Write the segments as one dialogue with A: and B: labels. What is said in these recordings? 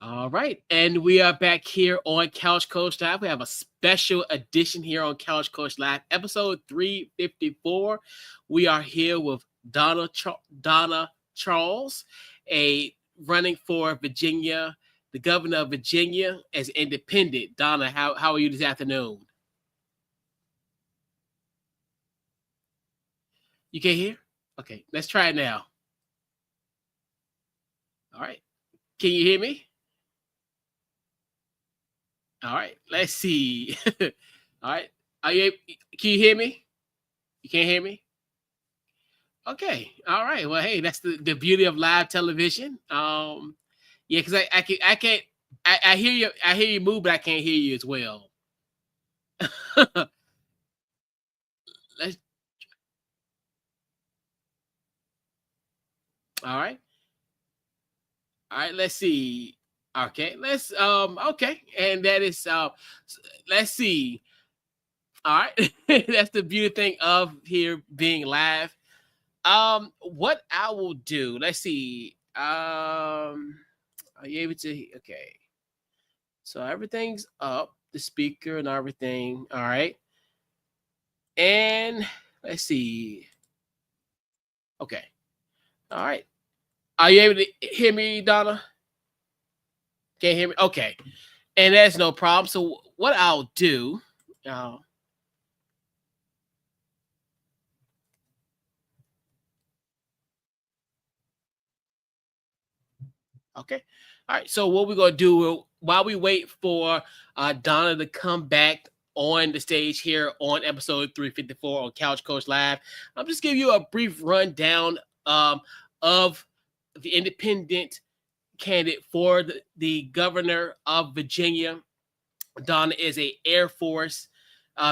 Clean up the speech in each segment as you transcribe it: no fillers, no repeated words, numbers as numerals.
A: All right, and we are back here on Couch Coach Live. We have a special edition here on Couch Coach Live, episode 354. We are here with Donna Charles, a running for Virginia, the governor of Virginia as independent. Donna, how are you this afternoon? You can't hear? Okay, let's try it now. All right, can you hear me? All right, let's see. All right, are you? Can you hear me? You can't hear me? Okay. All right. Well, hey, that's the beauty of live television. Yeah, because I can't I hear you, I hear you move, but I can't hear you as well. Let's all right. All right, let's see. Okay, let's okay. And that is let's see. All right. That's the beauty thing of here being live. What I will do, let's see. Are you able to okay. So everything's up, the speaker and everything. All right. And let's see. Okay. All right. Are you able to hear me, Donna? Can't hear me? Okay. And that's no problem. So what I'll do, uh, okay. All right. So what we're gonna do while we wait for Donna to come back on the stage here on episode 354 on Couch Coach Live, I'm just giving you a brief rundown of the independent candidate for the governor of Virginia. Donna is a Air Force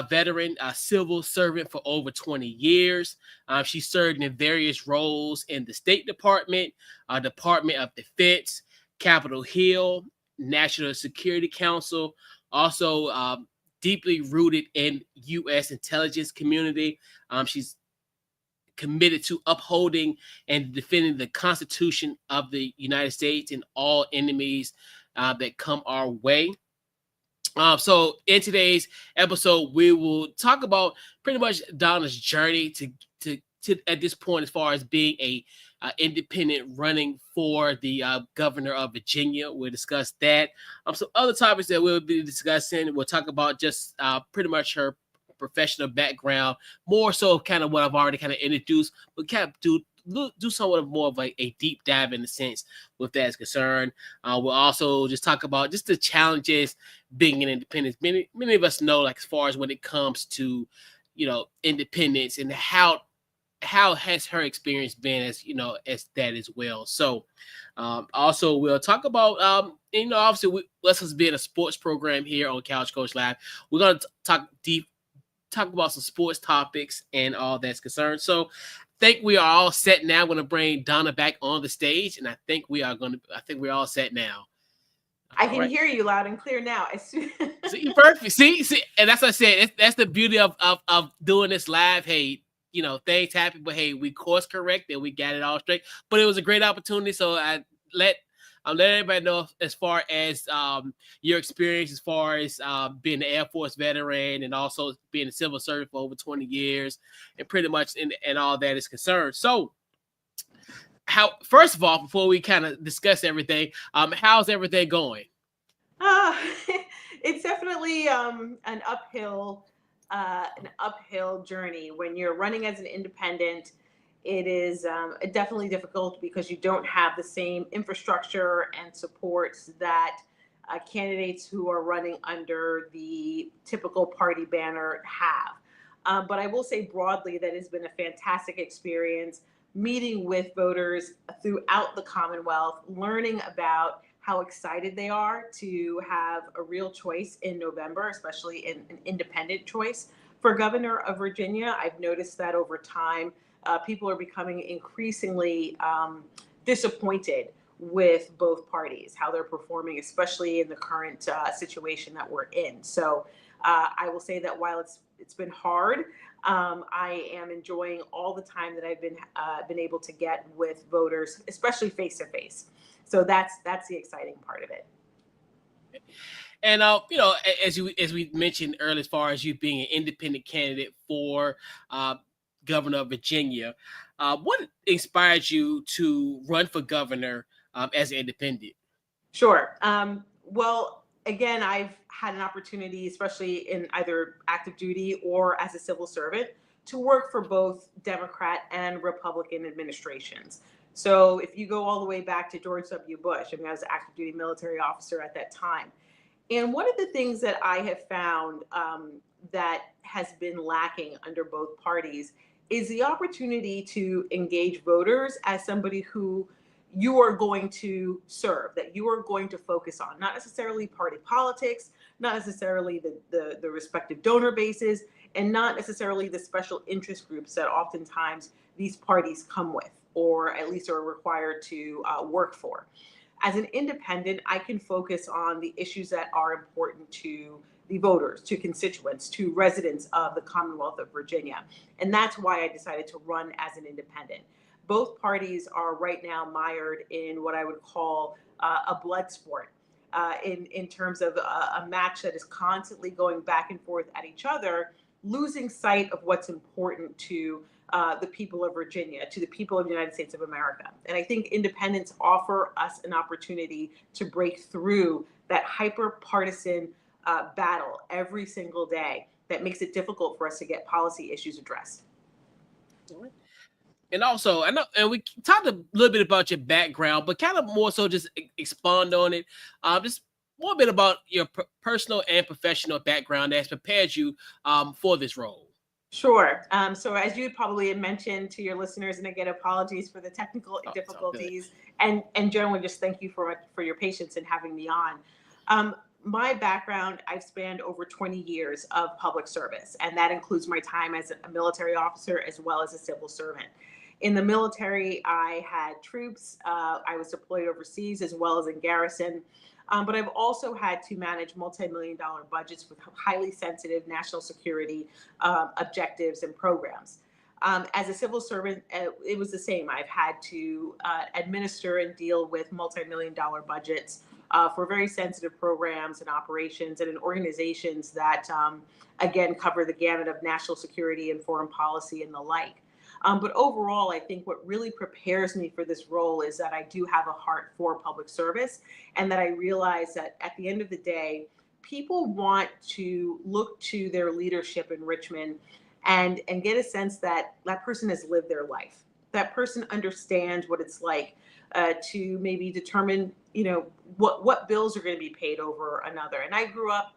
A: veteran, a civil servant for over 20 years. She served in various roles in the State Department, Department of Defense, Capitol Hill, National Security Council, also deeply rooted in U.S. intelligence community. She's committed to upholding and defending the Constitution of the United States and all enemies that come our way. So in today's episode, we will talk about pretty much Donna's journey to at this point as far as being a independent running for the governor of Virginia. We'll discuss that. Some other topics that we'll be discussing. We'll talk about just pretty much her professional background, more so kind of what I've already kind of introduced. We'll kind of do somewhat of more of a deep dive in the sense with that is concerned. We'll also just talk about just the challenges being an independent. Many of us know, like as far as when it comes to independence and how has her experience been as as that as well. So also we'll talk about obviously us being a sports program here on Couch Coach Live, we're going to talk about some sports topics and all that's concerned. So I think we are all set now. I'm going to bring Donna back on the stage, and I think we're all set now.
B: I
A: All
B: can
A: right.
B: hear you loud and clear now.
A: See, perfect. See, and that's what I said. That's the beauty of doing this live. Hey, things happen, but hey, we course correct and we got it all straight. But it was a great opportunity. So let let everybody know as far as your experience as far as being an Air Force veteran and also being a civil servant for over 20 years and pretty much and all that is concerned. So how first of all, before we kind of discuss everything, how's everything going?
B: uh, it's definitely an uphill journey when you're running as an independent. It is definitely difficult because you don't have the same infrastructure and supports that candidates who are running under the typical party banner have. But I will say broadly that it's been a fantastic experience meeting with voters throughout the Commonwealth, learning about how excited they are to have a real choice in November, especially an independent choice for governor of Virginia. I've noticed that over time, people are becoming increasingly disappointed with both parties, how they're performing, especially in the current situation that we're in. So I will say that while it's been hard, I am enjoying all the time that I've been able to get with voters, especially face to face. So that's the exciting part of it.
A: And as we mentioned earlier, as far as you being an independent candidate for uh, governor of Virginia, what inspired you to run for governor as an independent?
B: Sure. Well, again, I've had an opportunity, especially in either active duty or as a civil servant, to work for both Democrat and Republican administrations. So if you go all the way back to George W. Bush, I mean, I was an active duty military officer at that time. And one of the things that I have found that has been lacking under both parties is the opportunity to engage voters as somebody who you are going to serve, that you are going to focus on, not necessarily party politics, not necessarily the respective donor bases, and not necessarily the special interest groups that oftentimes these parties come with, or at least are required to work for. As an independent, I can focus on the issues that are important to the voters, to constituents, to residents of the Commonwealth of Virginia. And that's why I decided to run as an independent. Both parties are right now mired in what I would call a blood sport. In terms of a match that is constantly going back and forth at each other, losing sight of what's important to the people of Virginia, to the people of the United States of America. And I think independents offer us an opportunity to break through that hyper partisan battle every single day that makes it difficult for us to get policy issues addressed.
A: And also, I know, and we talked a little bit about your background, but kind of more so just expand on it. Just more a bit about your personal and professional background that's prepared you for this role.
B: Sure. So as you probably had mentioned to your listeners, and again, apologies for the technical
A: Oh, it's all good.
B: difficulties, and generally just thank you for your patience in having me on. My background, I've spanned over 20 years of public service, and that includes my time as a military officer as well as a civil servant. In the military, I had troops. I was deployed overseas as well as in garrison. But I've also had to manage multi-million dollar budgets with highly sensitive national security objectives and programs. As a civil servant, it was the same. I've had to administer and deal with multi-million dollar budgets for very sensitive programs and operations and in organizations that, again, cover the gamut of national security and foreign policy and the like. But overall, I think what really prepares me for this role is that I do have a heart for public service, and that I realize that at the end of the day, people want to look to their leadership in Richmond and get a sense that that person has lived their life. That person understands what it's like to maybe determine, what bills are going to be paid over another. And I grew up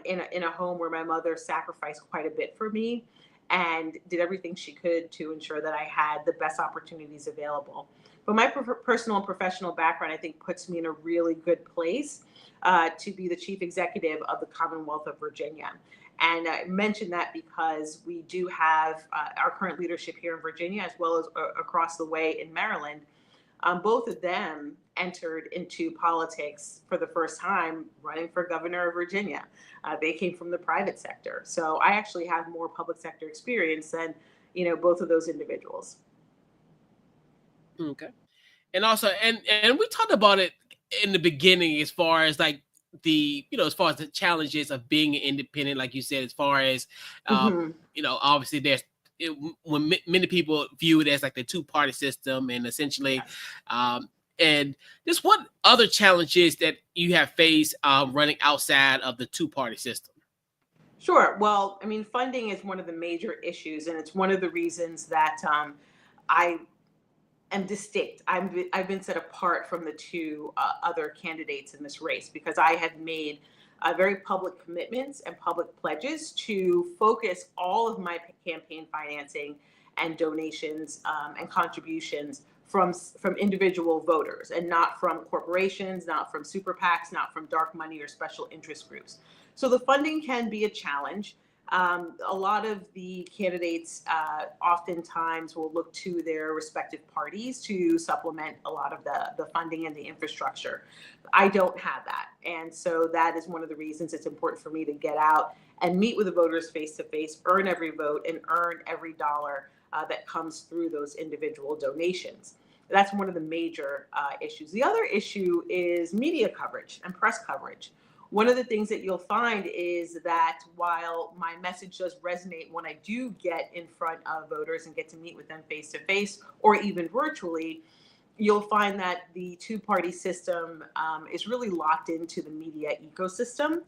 B: in a home where my mother sacrificed quite a bit for me and did everything she could to ensure that I had the best opportunities available. But my personal and professional background, I think, puts me in a really good place to be the chief executive of the Commonwealth of Virginia. And I mention that because we do have our current leadership here in Virginia, as well as across the way in Maryland. Both of them entered into politics for the first time running for governor of Virginia. They came from the private sector. So I actually have more public sector experience than, both of those individuals.
A: Okay. And also, and we talked about it in the beginning, as far as like as far as the challenges of being an independent, like you said, as far as
B: Hmm.
A: obviously when many people view it as like the two-party system, and essentially
B: Yes.
A: um and just what other challenges that you have faced running outside of the two-party system.
B: Sure. Well, I mean, funding is one of the major issues, and it's one of the reasons that I am distinct. I've been set apart from the two other candidates in this race because I have made very public commitments and public pledges to focus all of my campaign financing and donations and contributions from individual voters and not from corporations, not from super PACs, not from dark money or special interest groups. So the funding can be a challenge. A lot of the candidates oftentimes will look to their respective parties to supplement a lot of the funding and the infrastructure. I don't have that. And so that is one of the reasons it's important for me to get out and meet with the voters face to face, earn every vote, and earn every dollar that comes through those individual donations. That's one of the major issues. The other issue is media coverage and press coverage. One of the things that you'll find is that while my message does resonate when I do get in front of voters and get to meet with them face to face or even virtually, you'll find that the two-party system is really locked into the media ecosystem,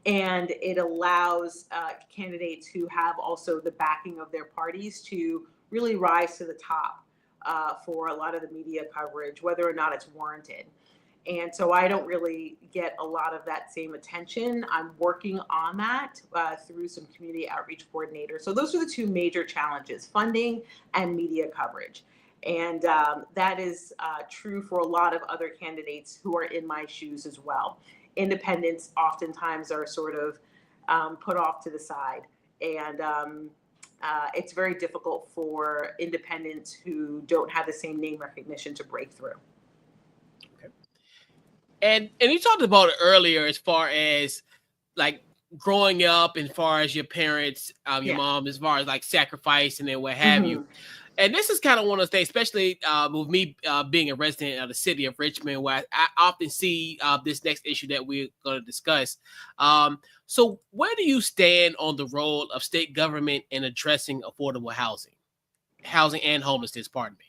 B: and it allows candidates who have also the backing of their parties to really rise to the top for a lot of the media coverage, whether or not it's warranted. And so I don't really get a lot of that same attention. I'm working on that through some community outreach coordinators. So those are the two major challenges: funding and media coverage. And that is true for a lot of other candidates who are in my shoes as well. Independents oftentimes are sort of put off to the side. And it's very difficult for independents who don't have the same name recognition to break through.
A: Okay. And you talked about it earlier as far as like growing up, as far as your parents, your mom, as far as like sacrifice and then what have you. And this is kind of one of those things, especially with me being a resident of the city of Richmond, where I often see this next issue that we're going to discuss. So where do you stand on the role of state government in addressing affordable housing and homelessness, pardon me?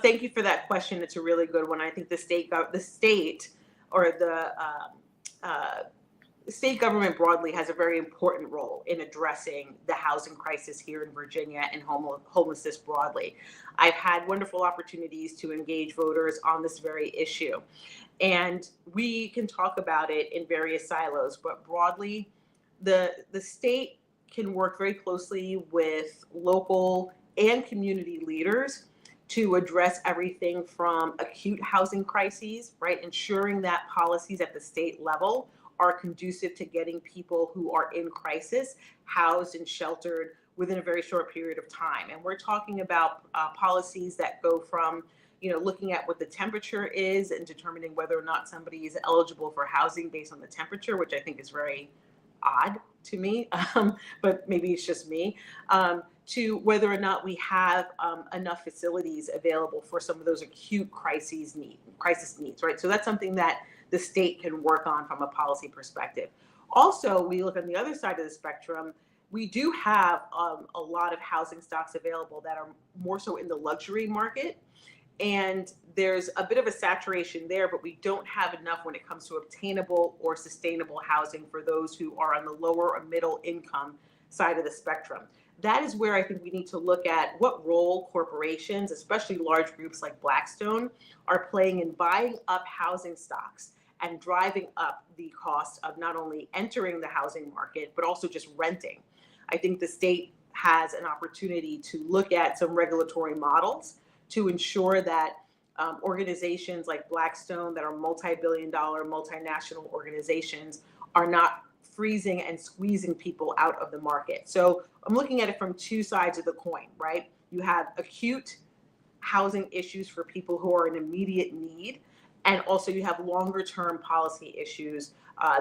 B: Thank you for that question. It's a really good one. I think the state or the state government broadly has a very important role in addressing the housing crisis here in Virginia and homelessness broadly. I've had wonderful opportunities to engage voters on this very issue. And we can talk about it in various silos, but broadly, the state can work very closely with local and community leaders to address everything from acute housing crises, right? Ensuring that policies at the state level are conducive to getting people who are in crisis housed and sheltered within a very short period of time. And we're talking about policies that go from, looking at what the temperature is and determining whether or not somebody is eligible for housing based on the temperature, which I think is very odd to me, but maybe it's just me, to whether or not we have enough facilities available for some of those acute crisis needs, right? So that's something that the state can work on from a policy perspective. Also, we look on the other side of the spectrum. We do have a lot of housing stocks available that are more so in the luxury market. And there's a bit of a saturation there, but we don't have enough when it comes to obtainable or sustainable housing for those who are on the lower or middle income side of the spectrum. That is where I think we need to look at what role corporations, especially large groups like Blackstone, are playing in buying up housing stocks and driving up the cost of not only entering the housing market, but also just renting. I think the state has an opportunity to look at some regulatory models to ensure that organizations like Blackstone, that are multi-billion-dollar, multinational organizations, are not freezing and squeezing people out of the market. So I'm looking at it from two sides of the coin, right? You have acute housing issues for people who are in immediate need, and also you have longer term policy issues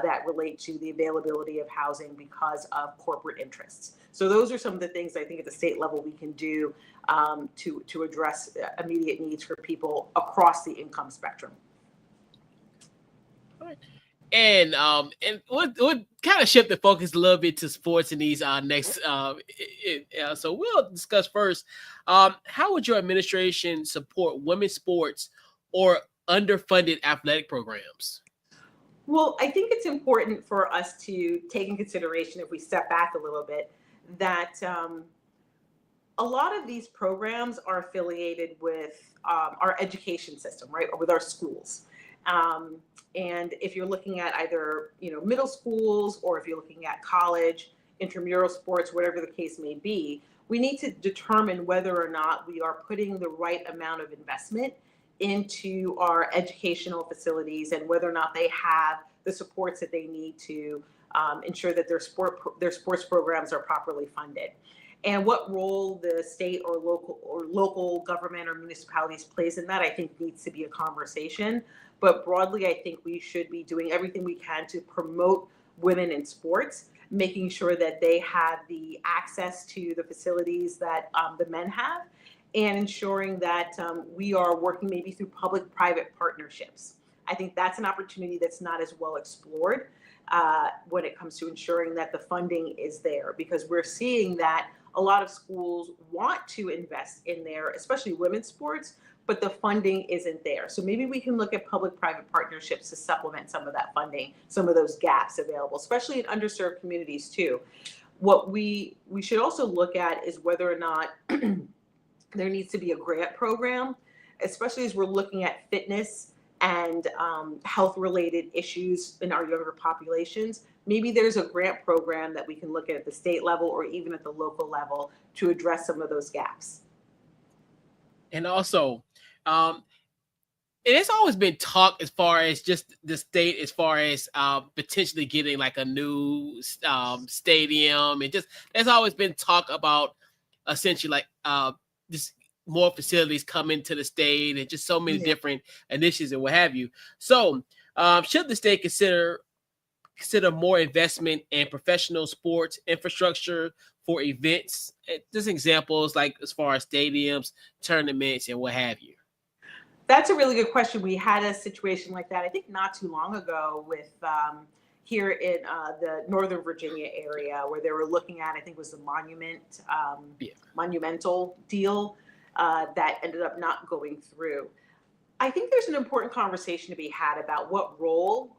B: that relate to the availability of housing because of corporate interests. So those are some of the things I think at the state level we can do to address immediate needs for people across the income spectrum.
A: All right. And we'll kind of shift the focus a little bit to sports in these next. So we'll discuss first, how would your administration support women's sports or underfunded athletic programs?
B: Well, I think it's important for us to take in consideration, if we step back a little bit, that a lot of these programs are affiliated with our education system, right, or with our schools. And if you're looking at either, middle schools, or if you're looking at college, intramural sports, whatever the case may be, we need to determine whether or not we are putting the right amount of investment into our educational facilities and whether or not they have the supports that they need to ensure that their sports programs are properly funded. And what role the state or local government or municipalities plays in that, I think, needs to be a conversation. But broadly, I think we should be doing everything we can to promote women in sports, making sure that they have the access to the facilities that the men have, and ensuring that we are working maybe through public-private partnerships. I think that's an opportunity that's not as well explored when it comes to ensuring that the funding is there, because we're seeing that a lot of schools want to invest in their, especially women's sports, but the funding isn't there. So maybe we can look at public-private partnerships to supplement some of that funding, some of those gaps available, especially in underserved communities too. What we should also look at is whether or not there needs to be a grant program, especially as we're looking at fitness and health-related issues in our younger populations. Maybe there's a grant program that we can look at the state level or even at the local level to address some of those gaps.
A: And also, it's always been talk as far as just the state, as far as potentially getting like a new stadium, and just there's always been talk about essentially like just more facilities coming to the state and just so many different initiatives and what have you. So should the state consider more investment in professional sports infrastructure for events? Just examples like as far as stadiums, tournaments, and what have you.
B: That's a really good question. We had a situation like that, I think not too long ago with here in the Northern Virginia area, where they were looking at, I think it was the monumental deal that ended up not going through. I think there's an important conversation to be had about what role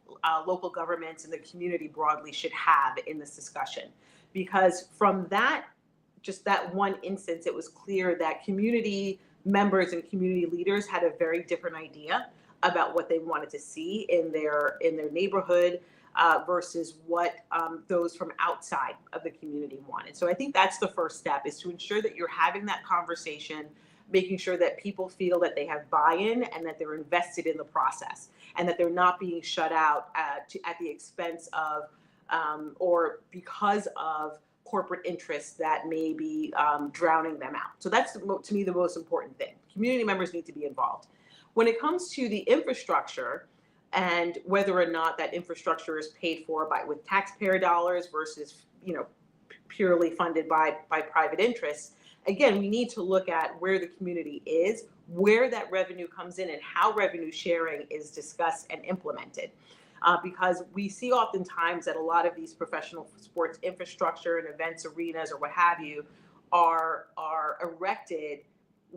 B: local governments and the community broadly should have in this discussion. Because from that, just that one instance, it was clear that community members and community leaders had a very different idea about what they wanted to see in their neighborhood versus what those from outside of the community wanted. So I think that's the first step, is to ensure that you're having that conversation, making sure that people feel that they have buy-in and that they're invested in the process, and that they're not being shut out at the expense of or because of corporate interests that may be drowning them out. So that's, to me, the most important thing. Community members need to be involved. When it comes to the infrastructure and whether or not that infrastructure is paid for with taxpayer dollars versus purely funded by private interests, again, we need to look at where the community is, where that revenue comes in, and how revenue sharing is discussed and implemented. Because we see oftentimes that a lot of these professional sports infrastructure and events arenas or what have you are erected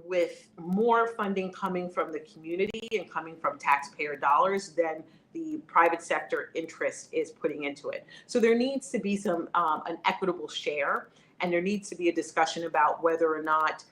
B: with more funding coming from the community and coming from taxpayer dollars than the private sector interest is putting into it. So there needs to be some an equitable share, and there needs to be a discussion about whether or not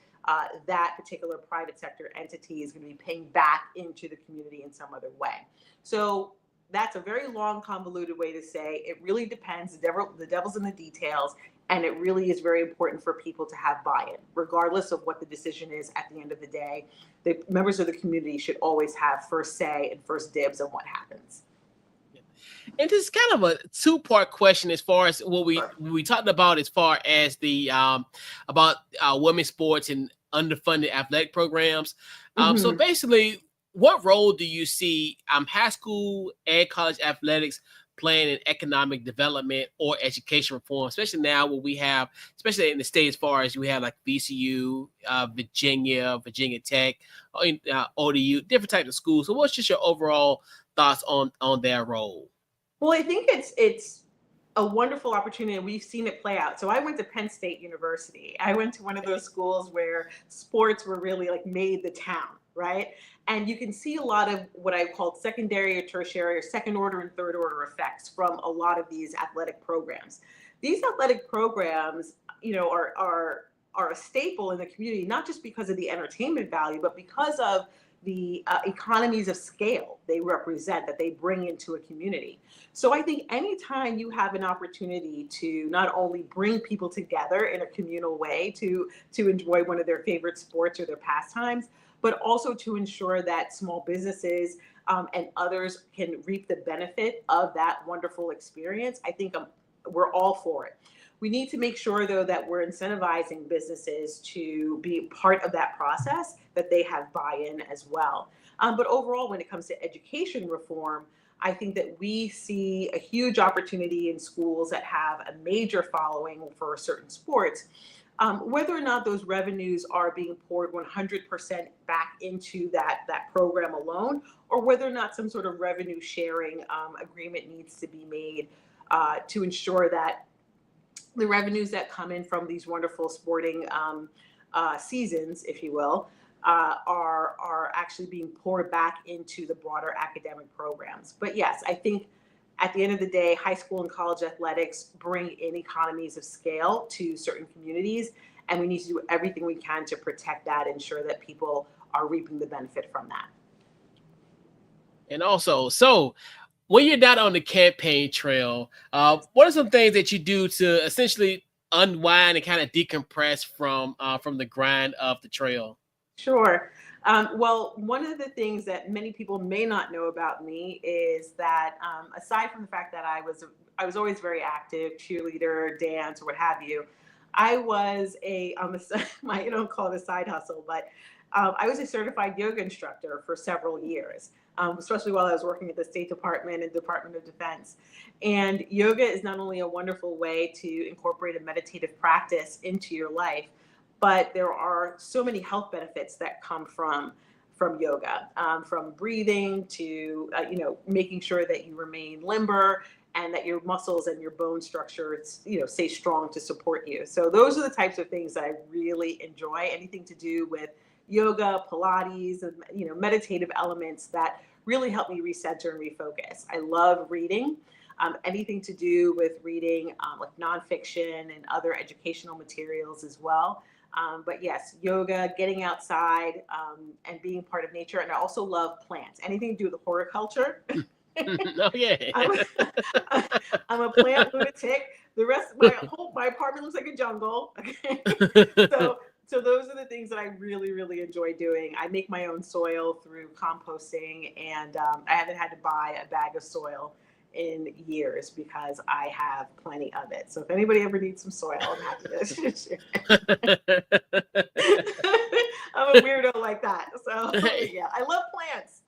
B: that particular private sector entity is going to be paying back into the community in some other way. So that's a very long, convoluted way to say it really depends. The devil's in the details, and it really is very important for people to have buy-in, regardless of what the decision is at the end of the day. The members of the community should always have first say and first dibs on what happens.
A: And this is kind of a two-part question as far as what we talked about as far as the about women's sports and underfunded athletic programs. So basically, what role do you see high school and college athletics playing in economic development or education reform, especially now where we have, especially in the state, as far as we have like VCU, Virginia Tech, ODU, different types of schools. So what's just your overall thoughts on their role?
B: Well, I think it's a wonderful opportunity, and we've seen it play out. So I went to Penn State University. I went to one of those schools where sports were really like made the town, right? And you can see a lot of what I called secondary or tertiary or second order and third order effects from a lot of these athletic programs. These athletic programs, are a staple in the community, not just because of the entertainment value, but because of the economies of scale they represent, that they bring into a community. So I think anytime you have an opportunity to not only bring people together in a communal way to enjoy one of their favorite sports or their pastimes, but also to ensure that small businesses and others can reap the benefit of that wonderful experience, I think we're all for it. We need to make sure, though, that we're incentivizing businesses to be part of that process, that they have buy-in as well. But overall, when it comes to education reform, I think that we see a huge opportunity in schools that have a major following for certain sports whether or not those revenues are being poured 100% back into that program alone, or whether or not some sort of revenue sharing agreement needs to be made to ensure that the revenues that come in from these wonderful sporting seasons, if you will, are actually being poured back into the broader academic programs. But yes, I think at the end of the day, high school and college athletics bring in economies of scale to certain communities, and we need to do everything we can to protect that, ensure that people are reaping the benefit from that.
A: And also, so when you're not on the campaign trail, what are some things that you do to essentially unwind and kind of decompress from the grind of the trail?
B: Sure. Well, one of the things that many people may not know about me is that aside from the fact that I was always very active, cheerleader, dance, or what have you, I was I don't call it a side hustle, but I was a certified yoga instructor for several years, especially while I was working at the State Department and Department of Defense. And yoga is not only a wonderful way to incorporate a meditative practice into your life, but there are so many health benefits that come from yoga, from breathing to making sure that you remain limber and that your muscles and your bone structure stay strong to support you. So those are the types of things that I really enjoy. Anything to do with yoga, Pilates, and meditative elements that really help me recenter and refocus. I love reading. Anything to do with reading like nonfiction and other educational materials as well. But yes, yoga, getting outside, and being part of nature. And I also love plants. Anything to do with horticulture.
A: Oh yeah.
B: I'm a plant lunatic. The rest of my apartment looks like a jungle. Okay. So those are the things that I really, really enjoy doing. I make my own soil through composting, and I haven't had to buy a bag of soil in years because I have plenty of it. So if anybody ever needs some soil, I'm happy to share. I'm a weirdo like that. So yeah, I love plants.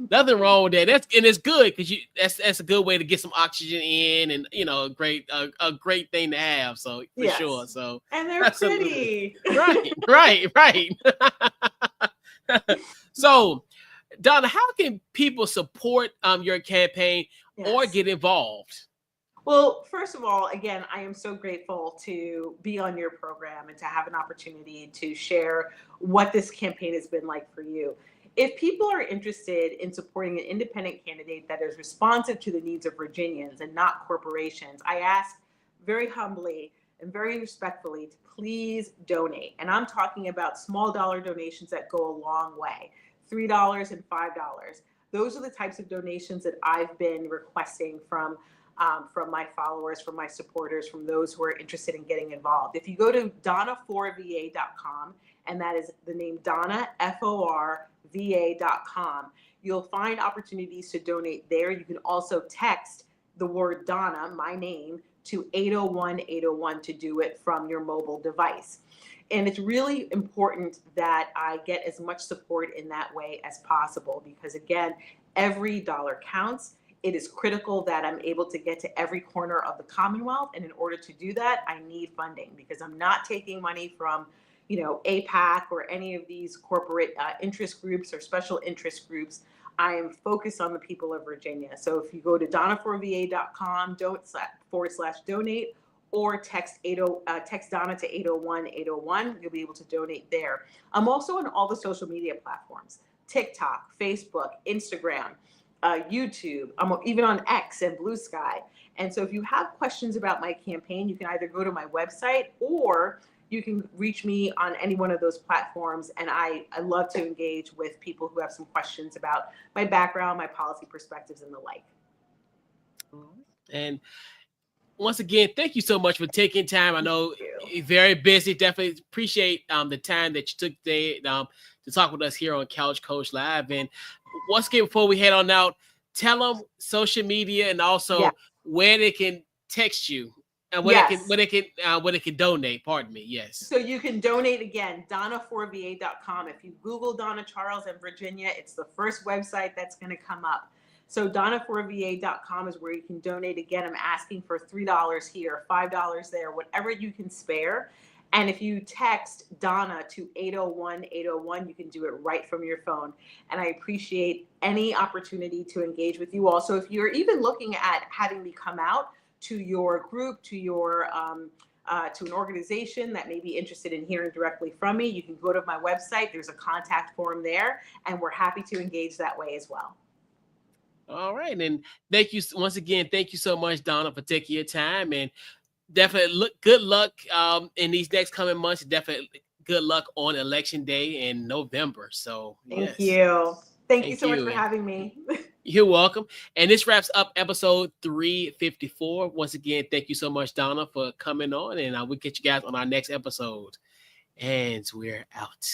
A: Nothing wrong with that. And it's good because that's a good way to get some oxygen in, and a great thing to have. So for sure. So
B: and they're pretty.
A: Right. So Donna, how can people support your campaign or get involved?
B: Well, first of all, again, I am so grateful to be on your program and to have an opportunity to share what this campaign has been like for you. If people are interested in supporting an independent candidate that is responsive to the needs of Virginians and not corporations, I ask very humbly and very respectfully to please donate. And I'm talking about small dollar donations that go a long way, $3 and $5. Those are the types of donations that I've been requesting from my followers, from my supporters, from those who are interested in getting involved. If you go to donna4va.com, and that is the name Donna, FORVA.com, you'll find opportunities to donate there. You can also text the word Donna, my name, to 801-801 to do it from your mobile device. And it's really important that I get as much support in that way as possible because, again, every dollar counts. It is critical that I'm able to get to every corner of the Commonwealth. And in order to do that, I need funding because I'm not taking money from, APAC or any of these corporate interest groups or special interest groups. I am focused on the people of Virginia. So if you go to donna4va.com, /donate, or text Donna to 801-801, you'll be able to donate there. I'm also on all the social media platforms, TikTok, Facebook, Instagram, YouTube. I'm even on X and Blue Sky. And so if you have questions about my campaign, you can either go to my website or you can reach me on any one of those platforms. And I love to engage with people who have some questions about my background, my policy perspectives, and the like.
A: And once again, thank you so much for taking time. I know you're very busy. Definitely appreciate the time that you took today to talk with us here on Couch Coach Live. And once again, before we head on out, tell them social media and also where they can text you and where they can donate. Pardon me. Yes.
B: So you can donate again, donna4va.com. If you Google Donna Charles and Virginia, it's the first website that's going to come up. So donna4va.com is where you can donate. Again, I'm asking for $3 here, $5 there, whatever you can spare. And if you text Donna to 801-801, you can do it right from your phone. And I appreciate any opportunity to engage with you. Also, if you're even looking at having me come out to your group, to an organization that may be interested in hearing directly from me, you can go to my website. There's a contact form there, and we're happy to engage that way as well.
A: All right. And thank you once again. Thank you so much, Donna, for taking your time, and definitely good luck in these next coming months. Definitely good luck on election day in November. So
B: Thank
A: yes,
B: you. Thank you
A: thank
B: so much
A: you.
B: for
A: And
B: having me.
A: you're welcome. And this wraps up episode 354. Once again, thank you so much, Donna, for coming on. And we'll get you guys on our next episode. And we're out.